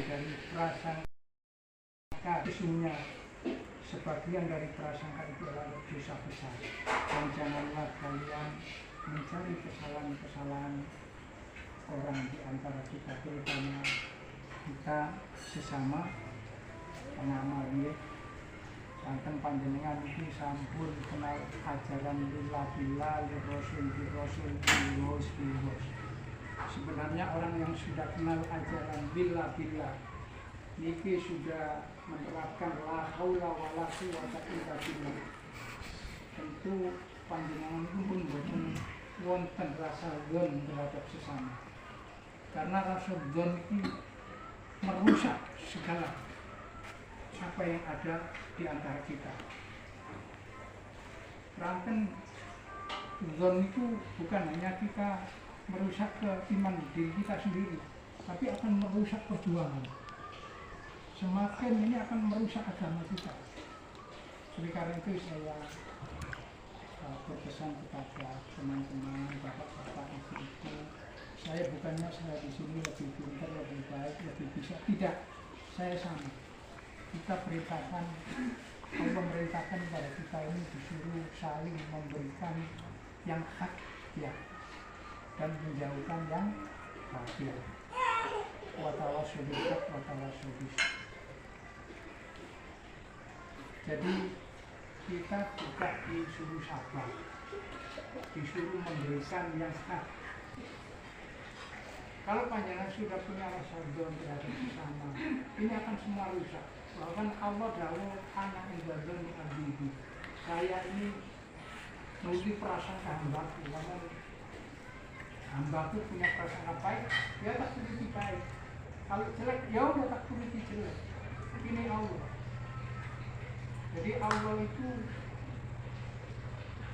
dari prasangka. Sesungguhnya sebagian dari prasangka itu adalah dosa besar, dan janganlah kalian mencari kesalahan-kesalahan orang di antara kita, terutama kita sesama pengamal ya. Santen panjenengan ini sampun kenal ajaran lillah lirrasul bilwas. Sebenarnya orang yang sudah kenal ajaran billah niki sudah menerapkan la haula wala quwwata illa billah. Tentu panjenengan pun boten wonten rasa dzon terhadap sesama. Karena rasa dzon ini merusak segala apa yang ada di antara kita. Ranten dzon itu bukan hanya kita merusak keimanan diri kita sendiri, tapi akan merusak perjuangan. Semakin ini akan merusak agama kita. Oleh karena itu saya berpesan kepada teman-teman, bapak-bapak, ibu-ibu, saya bukannya saya di sini lebih pintar, lebih baik, lebih bisa, tidak. Saya sama. Kita perintahkan, Allah memerintahkan kepada kita ini disuruh saling memberikan yang hak ya, dan menjauhkan yang batil. Watawassul bil haq watawassul bis sabr. Jadi kita juga disuruh sabar, disuruh memberikan yang hak. Kalau panjenengan sudah punya rasa dzon terhadap sesama, ini akan semua rusak. Bahkan Allah dawuh anak ibadah ni abdi. Saya ini memiliki prasangka hambaku, karena hambaku punya prasangka baik, dia tak turuti baik. Kalau jelek, ya udah tak turuti jelek. Ini Allah. Jadi Allah itu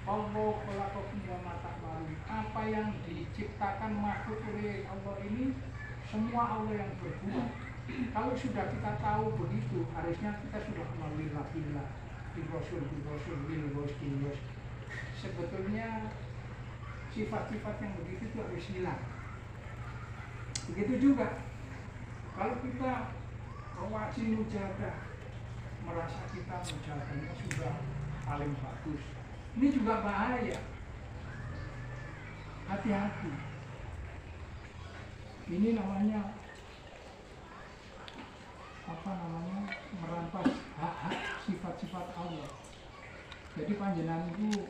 Allah khalaqakum wa ma ta'malun. Apa yang diciptakan makhluk oleh Allah ini semua Allah yang berbuat. Kalau sudah kita tahu begitu, harusnya kita sudah kenal lillah lirrasul bilwas. Sebetulnya sifat-sifat yang begitu itu harus hilang. Begitu juga kalau kita wajib mujahadah, merasa kita mujahadahnya sudah paling bagus, ini juga bahaya. Hati-hati. Ini namanya merampas hak-hak sifat-sifat Allah. Jadi panjenengan itu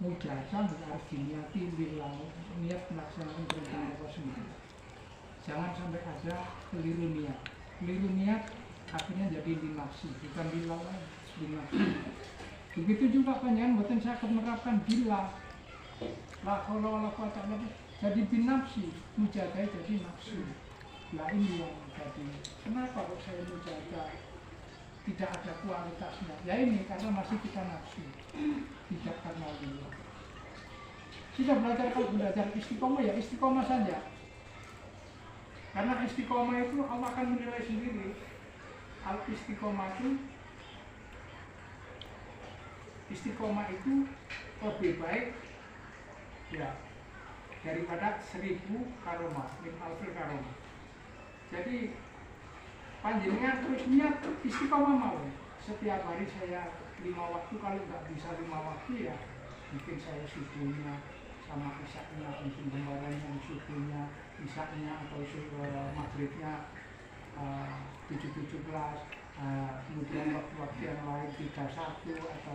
mujahadah harus diniati billah, niat melaksanakan perintah Allah sendiri. Jangan sampai ada keliru niat. Keliru niat akhirnya jadi dinafsi, bukan billah lagi, dinafsi. Begitu juga panjenengan boten saged menerapkan billah la haula wala quwwata illa billah, jadi binafsi, mujahadah jadi nafsu. Nah ini yang jadi kenapa kok saya mujahadah tidak ada kualitasnya? Ya ini karena masih kita nafsu, tidak karena billah. Kita belajar istiqomah ya istiqomah saja. Karena istiqomah itu Allah akan menilai sendiri. Istiqomah itu lebih baik ya daripada 1000 karomah, min alfil karomah. Jadi panjenengan terus niat istiqomah mau. Setiap hari saya 5 waktu, kalau nggak bisa 5 waktu ya mungkin saya subuhnya sama isaknya, mungkin kemarin yang subuhnya, isaknya atau maghribnya 7-17, kemudian waktu-waktu yang lain 31 atau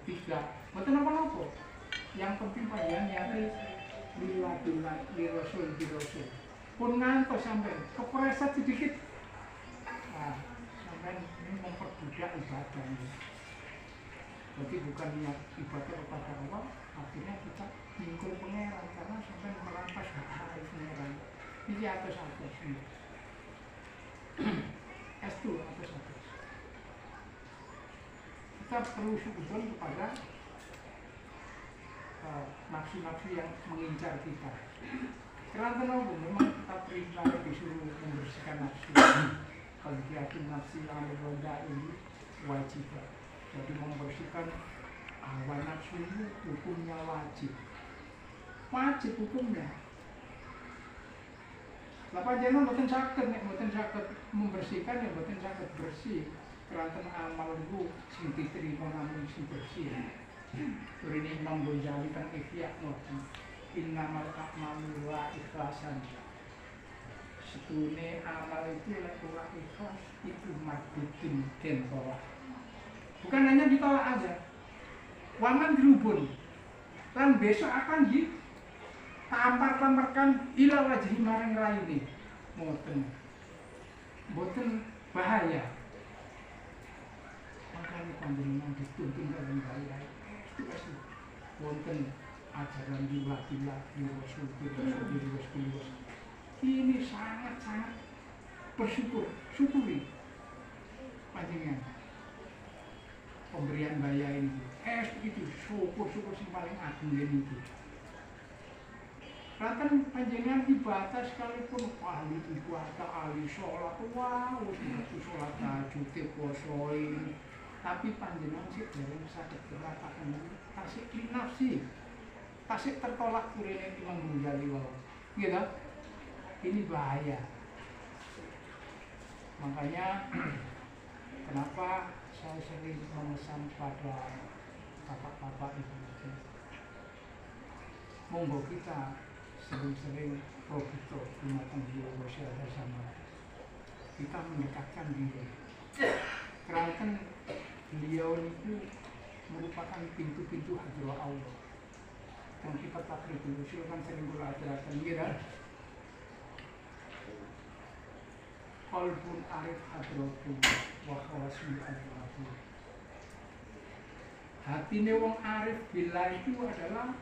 13. Betul apa-apa. Yang penting panjenengan niati lillah lirrasul. Pun ngantos sampai kepreset sedikit, sampai ini memperbudak ibadah ini. Jadi bukan niat ibadah kepada Allah, akhirnya kita mengikul pangeran karena sampai merampas hak-hak pangeran. Ini atas ini. S2 atas. Kita perlu syukur kepada nafsu-nafsu yang mengincar kita. Karena memang kita perintah disuruh membersihkan nafsu. Kalau diakin nafsi yang berbeda ini wajib. Jadi membersihkan hawa nafsu itu hukumnya wajib. Wajib hukumnya. Lah panjenengan mboten saged nek mboten saged membersihkan ya mboten saged bersih. Keranten amal itu sing diterima namung sing bersih. Turine Imam Ghazali kan Ihya ngoten. Innamal a'malu wa ikhlasan. Setune amal itu lek ora ikhlas itu mardudun den tolak. Bukan hanya ditolak aja. Waman dirubun. Dan besok akan ditampar-tamparkan ila wajhi marang raine. Mboten. Mboten bahaya. Makanya panjenengan dituntun dalam bahaya. Itu pasti wonten ajaran dilah-dilah di Rasul ini sangat-sangat syukuri panjenengan pemberian bahaya ini. Itu syukur sing paling agung itu. Bahkan panjenengan ibadah sekalipun ahli ibadah, ahli sholat, wah, itu sholat tahajud, puasa ini. Tapi panjenengan sih dari sakit beratakan tasik nafsi, tasik tertolak kurene Imam Ghazali wau. Gitu? Ini bahaya. Makanya kenapa saya sering memesan pada bapak-bapak ibu, monggo kita sering-sering begitu rumah tangga masyarakat sama kita mendekatkan diri. Karena beliau itu merupakan pintu-pintu hadirat Allah. Dan kita takrib dulu, silakan sering berlatih-latih gitu. Qalbun arif hadratu wa khawasul al-rabu. Hatine wong arif billah itu adalah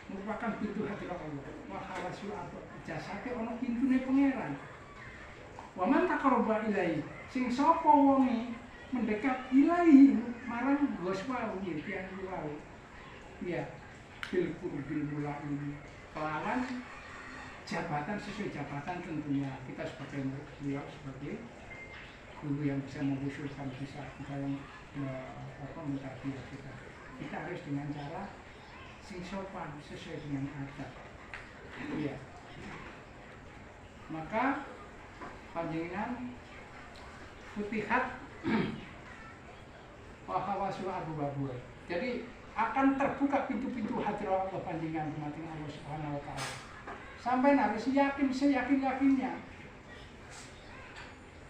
merupakan pintu hadirat Allah. Wa khawasul al-rabu. Jasate ana pintune pangeran. Wa man taqarraba ilaihi. Sing sapa wonge mendekat ilahi marang Gusti Allah tiyang wau. Ya, bil qurbil mulai kelawan jabatan sesuai jabatan tentunya kita sebagai beliau sebagai guru yang bisa mengusulkan bisa kita yang mengkaji kita harus dengan cara sing sopan sesuai dengan adab. Iya. Maka panjenengan futihat wa hawasu abu-abu. Jadi akan terbuka pintu-pintu hadirat Allah panjenengan dumateng Allah Subhanahu wa taala. Sampai harus yakin seyakin-yakinnya.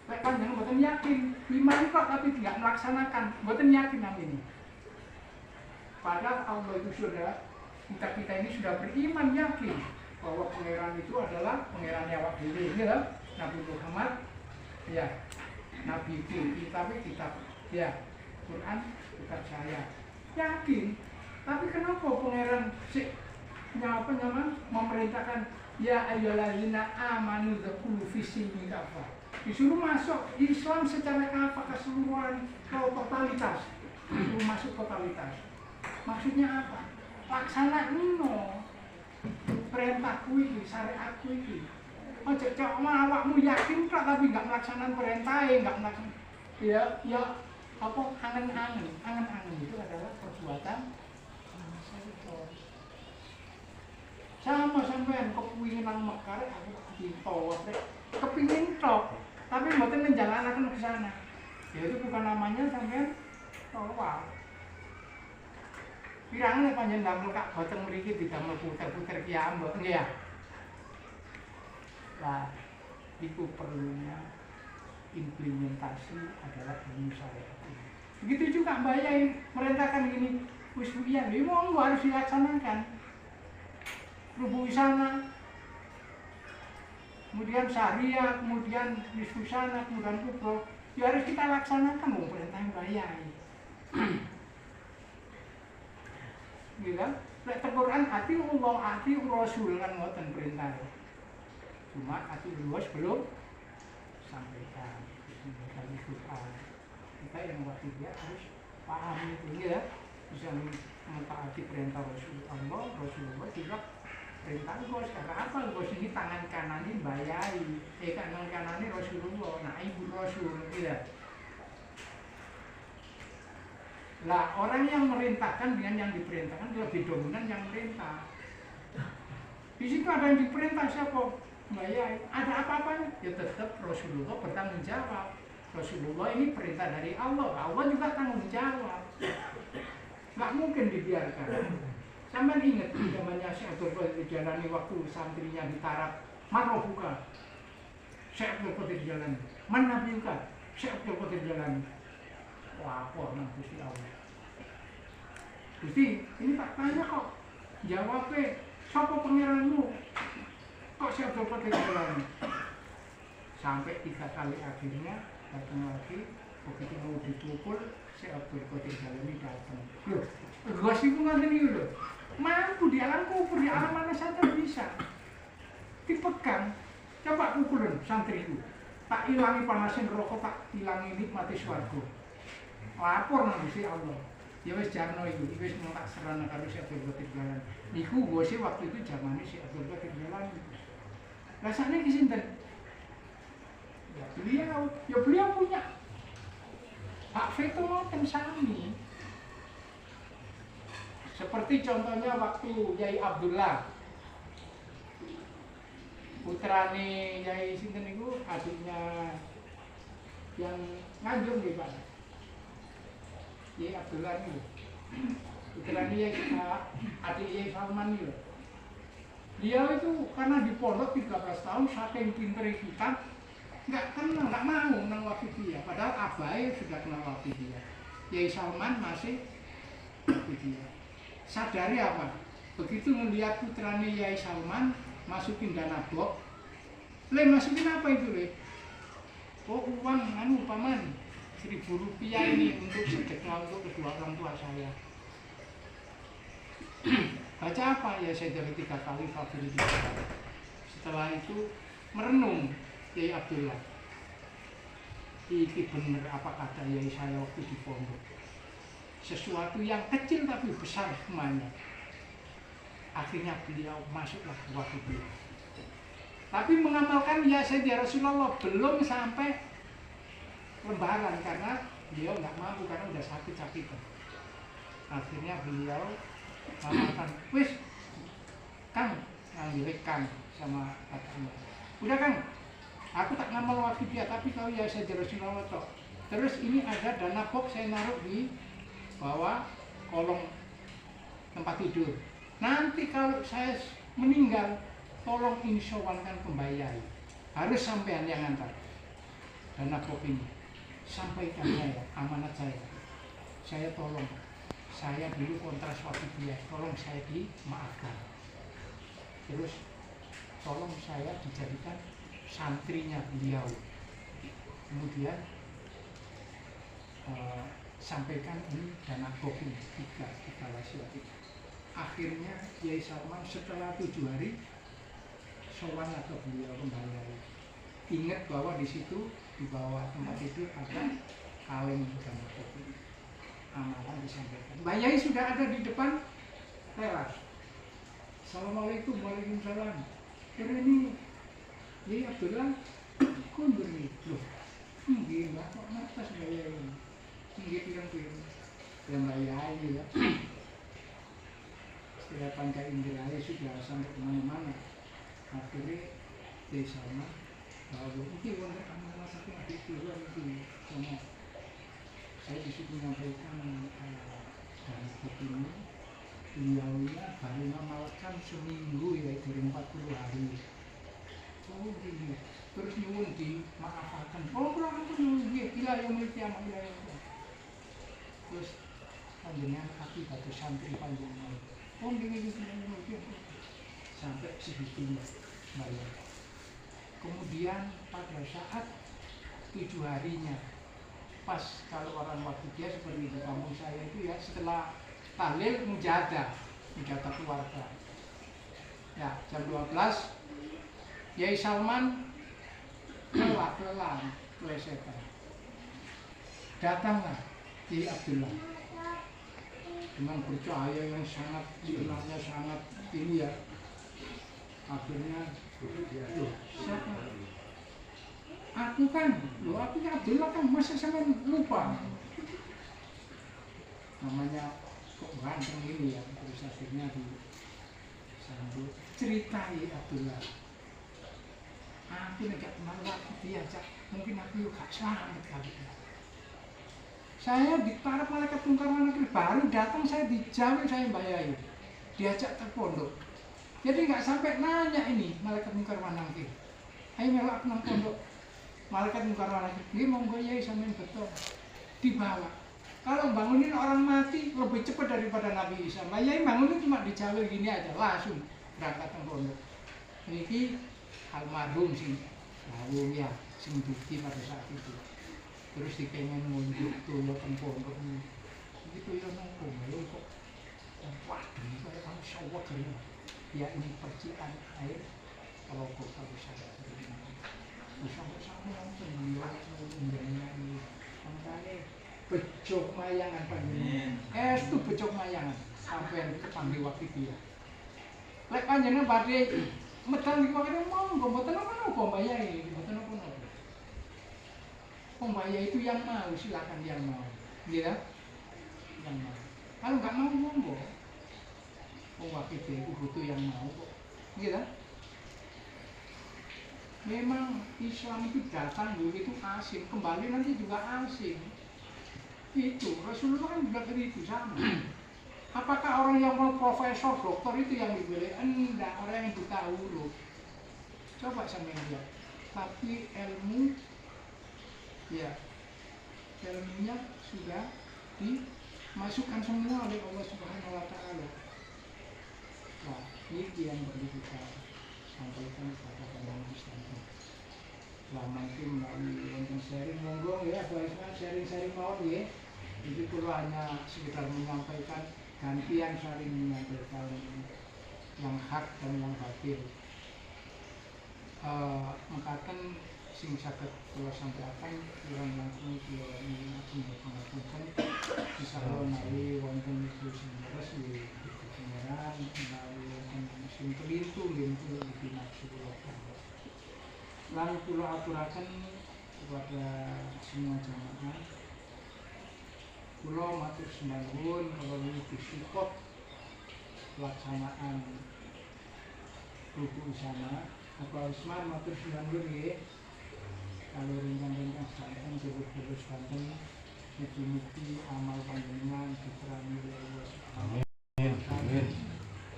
Lek panjenengan mboten yakin, iman kok tapi tidak melaksanakan, mboten yakin ini. Padahal Allah itu sudah kita ini sudah beriman yakin bahwa pangeran itu adalah pangeran awak dhewe, gitu. Nabi Muhammad, ya, Nabi itu, tapi kitab, ya, Quran kitab saya. Yakin, tapi kenapa pangeran memerintahkan ya ayyuhallazina amanu dzukuru fis-silmi kafah. Disuruh masuk Islam secara apa keseluruhan totalitas. Disuruh masuk totalitas. Maksudnya apa? Laksana ino perintahku iki, syariatku iki. Ojo cok awakmu yakin kok tapi enggak melaksanakan perintahnya, enggak melaksanakan. Ya apa angen-angen itu adalah perbuatan syaitan. Sama sampean kepingin nang Mekar aku ditolak kepingin tok tapi mboten menjalanaken ke sana. Ya itu bukan namanya sampean tolak. Pirang panjenengan damel kak boten mriki didamel puter-puter ki ambek nggih ya. Lah itu perlunya implementasi adalah ilmu syariat. Begitu juga Mbak Yai merintahkan gini, wis ujian, monggo harus dilaksanakan. Rubu sana, kemudian syariah, kemudian diskusana, kemudian kubro, ya harus kita laksanakan dong perintah Mbak Yai. Gitu, lek Quran ati Allah ati Rasul kan ngoten perintah. Cuma ati luas belum sampaikan. Dari Quran kita yang waktu dia harus paham itu ya, bisa mentaati perintah Rasulullah juga perintah bos. Karena apa bos ini tangan kanan ini bayai, tangan kanan ini Rasulullah, nah ibu Rasul gitu. Lah orang yang merintahkan dengan yang diperintahkan lebih dominan yang merintah. Di situ ada yang diperintah siapa? Bayar, ada apa-apanya? Ya tetap Rasulullah bertanggung jawab. Rasulullah ini perintah dari Allah, Allah juga tanggung jawab. Nggak mungkin dibiarkan. Sampai ingat zamannya Syekh Abdul Qadir Jalani waktu santrinya ditarap, mana buka? Syekh Abdul Qadir Jalani, mana buka? Syekh Abdul Qadir Jalani. Lapor nang Gusti Allah. Gusti, ini tak tanya kok. Jawabnya, siapa pangeranmu? Kok Syekh Abdul Qadir Jalani? Sampai 3 kali akhirnya datang lagi, begitu mau dipukul, Syekh Abdul Qadir Jalani datang. Loh, gosip nganten iki lho. Mampu di alam kubur, di alam mana saja bisa. Dipegang, coba pukulin santri itu. Tak ilangi panasin rokok, tak ilangi nikmati swarga. Lapor nang Gusti Allah. Ya wis jarno iku, wis mung tak serana karo Syekh Abdul Qadir Jalani. Niku gosip waktu itu zamane Syekh Abdul Qadir Jalani. Lah sakniki sinten? Ya beliau punya hak veto ngoten sami. Seperti contohnya waktu Yai Abdullah, putrane Yai sinten niku, adiknya yang Nganjung nggih Pak. Yai Abdullah niku. Putrane Yai adik Yai Salman niku. Dia itu karena di pondok 13 tahun saking pintere kita nggak kenal, nggak mau nang Wafidiyah. Padahal abai sudah kenal Wafidiyah. Yai Salman masih Wafidiyah. Sadari apa? Begitu melihat putranya Yai Salman masukin dana box, le masukin apa itu le? Oh uang paman 1.000 rupiah ini untuk sedekah untuk kedua orang tua saya. Baca apa? Ya saya dari 3 kali fakir. Setelah itu merenung Yai Abdullah, ini benar apa kata Yai saya waktu di pondok. Sesuatu yang kecil tapi besar semuanya. Akhirnya beliau masuklah ke Wahidiyah. Tapi mengamalkan ya saya Rasulullah belum sampai lembaran karena beliau nggak mampu karena udah sakit-sakitan. Akhirnya beliau mengamalkan, wis Kang, ngambil Kang sama katanya. Udah Kang, aku tak ngamal Wahidiyah, tapi kau ya saya Rasulullah toh. Terus ini ada dana box saya naruh di bawah kolong tempat tidur. Nanti kalau saya meninggal, tolong insyaalkan pembayar. Harus sampean yang antar dana box ini. Sampaikan saya, amanat saya. Saya tolong. Saya dulu kontras Wahidiyah, tolong saya dimaafkan. Terus tolong saya dijadikan santrinya beliau. Kemudian sampaikan ini dana box ini 3 wasiat. Akhirnya Yai Salman setelah 7 hari sowan atau beliau kembali. Ingat bahwa di situ di bawah tempat itu ada kaleng dana box ini. Amalan disampaikan. Mbak Yai sudah ada di depan teras. Assalamualaikum, waalaikumsalam. Ini Yai Abdullah kundur nih. Loh, nggih Mbak, kok ngatas Mbak Yai? Nggih pirang-pirang. Ya Mbak Yai ya. Setelah panca indera sudah sampai kemana-mana. Akhirnya Yai Salman lalu ini wonten amalan saking adik kula iki sama saya disitu menyampaikan dari begini beliaunya baru mengamalkan seminggu ya dari 40 hari. Oh gini, terus nyuwun dimaafkan. Oh kurang aku nyuwun gila yang miliki amal ya. Terus panjenengan kaki batu santri panjenengan. Oh gini sampai segitunya bayar. Kemudian pada saat 7 harinya, pas kalau orang Wahidiyah seperti di kampung saya itu ya setelah tahlil mujadah keluarga. Ya jam 12 Yai Salman kelam plesetan. Datanglah Yai Abdullah dengan percaya yang sangat sebenarnya sangat tinggi ya. Akhirnya loh, siapa? Aku kan, aku Abdullah kan, masa sama lupa? Namanya kok ganteng ini ya, terus akhirnya disambut. Ceritai Abdullah. aku nek gak kenal waktu diajak mungkin aku gak selamat kali ini. Saya ditaruh malaikat tungkar manakir baru datang saya dijamin saya bayai diajak ke pondok. Jadi nggak sampai nanya ini malaikat tungkar manakir. Ayo melak nang pondok. Malaikat tungkar manakir dia monggo yai sampean betul dibawa. Kalau bangunin orang mati lebih cepat daripada Nabi Isa. Mbak Yai bangunin cuma dijawel gini aja langsung berangkat ke pondok. Ini almarhum sing Lawu ya sing duki pada saat itu. Terus dipengen ngunjuk tuyo ke pondok. Itu tuyo nang pondok kok. Waduh, kayak kamu syawak gini. Ya ini percikan air kalau kok kamu sadar ini. Sampai-sampai langsung beliau menjadi makanya becok mayangan panjenengan. Itu becok mayangan sampai kepanggil waktu dia. Lek panjenengan badhe medal niku kene monggo mboten apa-apa Mbak Yai, mboten apa-apa. Mbak Yai itu yang mau, silakan yang mau. Nggih ta? Yang mau. Kalau enggak mau monggo. Wakil itu butuh yang mau kok. Nggih ta? Memang Islam itu datang dulu itu asing, kembali nanti juga asing. Itu Rasulullah kan juga itu sama. Apakah orang yang mau profesor, doktor itu yang dipilih? Enggak, orang yang buta huruf. Coba sampai lihat. Tapi ilmu, ya, ilmunya sudah dimasukkan semua oleh Allah Subhanahu Wa Taala. Nah, ini yang perlu kita sampaikan kepada orang Islam. Selama itu melalui wonten sharing monggo ya, sharing mawon ya. Jadi kalau hanya sekedar menyampaikan gantian saling menyampaikan yang hak dan yang batil. Mengatakan sing saged kula sampaikan kurang langsung kula ingin mengaturkan insyaallah menawi wonten isu singgaras di pengeran menawi wonten sing kelintu di nafsu kula. Lalu kula aturaken kepada semua jamaah. Kula matur sembahun kalau ini disupport pelaksanaan ruku sana. Bapak Usman matur sembahun nggih. Kalau rencang-rencang sedanten terus banten mugi-mugi amal panjenengan diterani oleh Allah Subhanahu wa taala.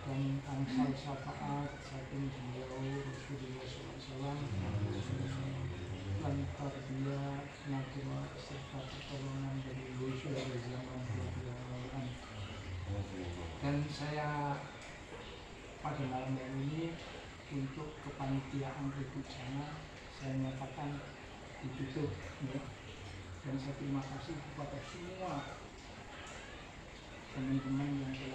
Dan angsal syafaat saking beliau Rasulullah SAW dan tarbiyah natura serta pertolongan dari Yesus dari zaman beliau. Dan saya pada malam ini untuk kepanitiaan rukuk sana saya nyatakan ditutup ya. Dan saya terima kasih kepada semua teman-teman yang telah